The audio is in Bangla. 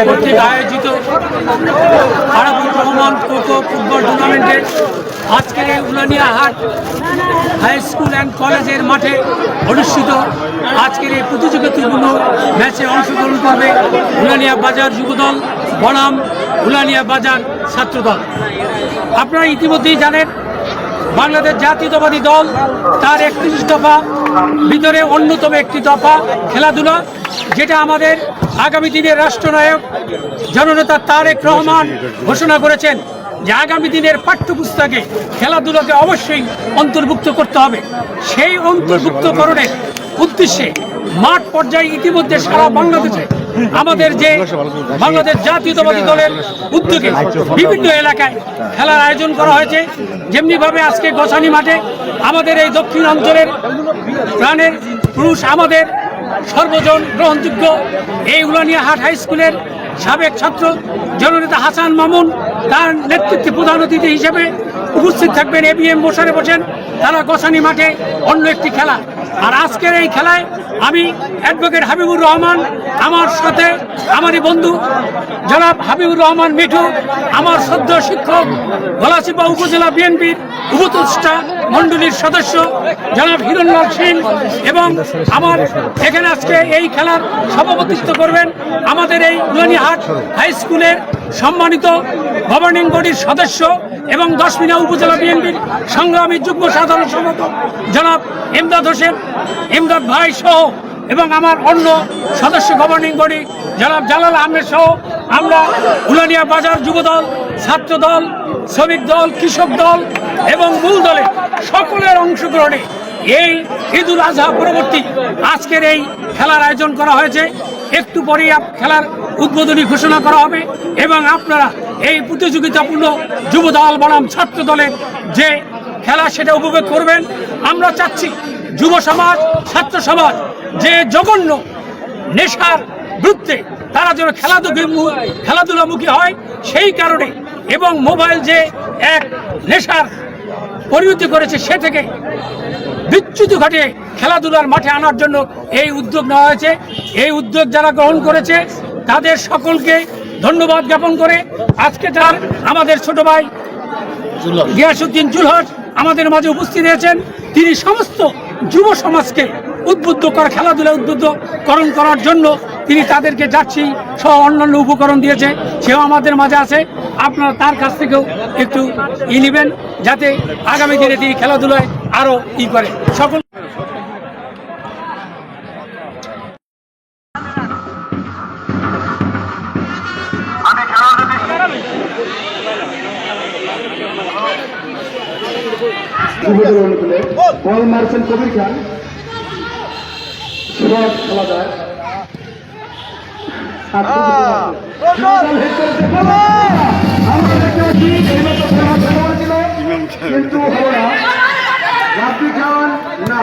কর্তৃক আয়োজিত আরাবুর রহমান খোখো ফুটবল টুর্নামেন্টের আজকের এই উলানিয়া হাট হাই স্কুল অ্যান্ড কলেজের মাঠে অনুষ্ঠিত আজকের এই প্রতিযোগিতাপূর্ণ ম্যাচে অংশগ্রহণ করবে উলানিয়া বাজার যুবদল বনাম উলানিয়া বাজার ছাত্রদল। আপনারা ইতিমধ্যেই জানেন বাংলাদেশ জাতীয়তাবাদী দল তার 31 দফা ভিতরে অন্যতম একটি দফা খেলাধুলা, যেটা আমাদের আগামী দিনের রাষ্ট্রনায়ক জননেতা তারেক রহমান ঘোষণা করেছেন যে আগামী দিনের পাঠ্যপুস্তকে খেলাধুলাকে অবশ্যই অন্তর্ভুক্ত করতে হবে। সেই অন্তর্ভুক্তকরণের উদ্দেশ্যে মাঠ পর্যায়ে ইতিমধ্যে সারা বাংলাদেশে আমাদের যে বাংলাদেশ জাতীয়তাবাদী দলের উদ্যোগে বিভিন্ন এলাকায় খেলার আয়োজন করা হয়েছে। যেমনিভাবে আজকে গোসানি মাঠে আমাদের এই দক্ষিণ অঞ্চলের প্রাণের পুরুষ, আমাদের সর্বজন গ্রহণযোগ্য এই উলানিয়া হাট হাই স্কুলের সাবেক ছাত্র জননেতা হাসান মামুন, তার নেতৃত্বে প্রধান অতিথি হিসেবে উপস্থিত থাকবেন ABM মোশাররফ হোসেন। তারা গোসানি মাঠে অন্য একটি খেলা। আর আজকের এই খেলায় আমি অ্যাডভোকেট হাবিবুর রহমান, আমার সাথে আমারই বন্ধু জনাব হাবিবুর রহমান মিঠু, আমার সদ্য শিক্ষক গলাচিপা উপজেলা বিএনপির উপদেষ্টা মণ্ডলীর সদস্য জনাব হিরণলাল সিং, এবং আমার এখানে আজকে এই খেলার সভাপতিত্ব করবেন আমাদের এই উলানিয়া হাট হাই স্কুলের সম্মানিত গভর্নিং বডির সদস্য এবং 10 মিনা উপজেলা বিএনপির সংগ্রামী যুগ্ম সাধারণ সম্পাদক জনাব ইমদাদ হোসেন, ইমদাদ ভাই সহ, এবং আমার অন্য সদস্য গভর্নিং বডি জনাব জালাল আহমেদ সহ আমরা উলানিয়া বাজার যুবদল, ছাত্রদল, শ্রমিক দল, কৃষক দল এবং মূল দলে সকলের অংশগ্রহণে এই ঈদুল আজহা পরবর্তী আজকের এই খেলার আয়োজন করা হয়েছে। একটু পরেই খেলার উদ্বোধনী ঘোষণা করা হবে এবং আপনারা এই প্রতিযোগিতাপূর্ণ যুবদল বনাম ছাত্র দলের যে খেলা সেটা উপভোগ করবেন। আমরা চাচ্ছি যুব সমাজ, ছাত্র সমাজ যে জঘন্য নেশার বিরুদ্ধে তারা যেন খেলাধুলামুখী হয়, সেই কারণে এবং মোবাইল যে এক নেশার পরিণতি করেছে সে থেকে বিচ্যুতি ঘটে খেলাধুলার মাঠে আনার জন্য এই উদ্যোগ নেওয়া হয়েছে। এই উদ্যোগ যারা গ্রহণ করেছে তাদের সকলকে ধন্যবাদ জ্ঞাপন করে আজকে যার আমাদের ছোট ভাই গিয়াসউদ্দিন জুলহাস আমাদের মাঝে উপস্থিত হয়েছেন, তিনি সমস্ত যুব সমাজকে খেলাধুলা উদ্বুদ্ধকরণ করার জন্য তিনি তাদেরকে জার্সি সহ অন্যান্য উপকরণ দিয়েছে, সেও আমাদের মাঝে আছে। আপনারা তার কাছ থেকেও একটু নেবেন যাতে আগামী দিনে তিনি খেলাধুলায় আরও করে। সকল বল মারছেন কবির খান, খেলা যায় কিন্তু হলো না। রাব্বি খান না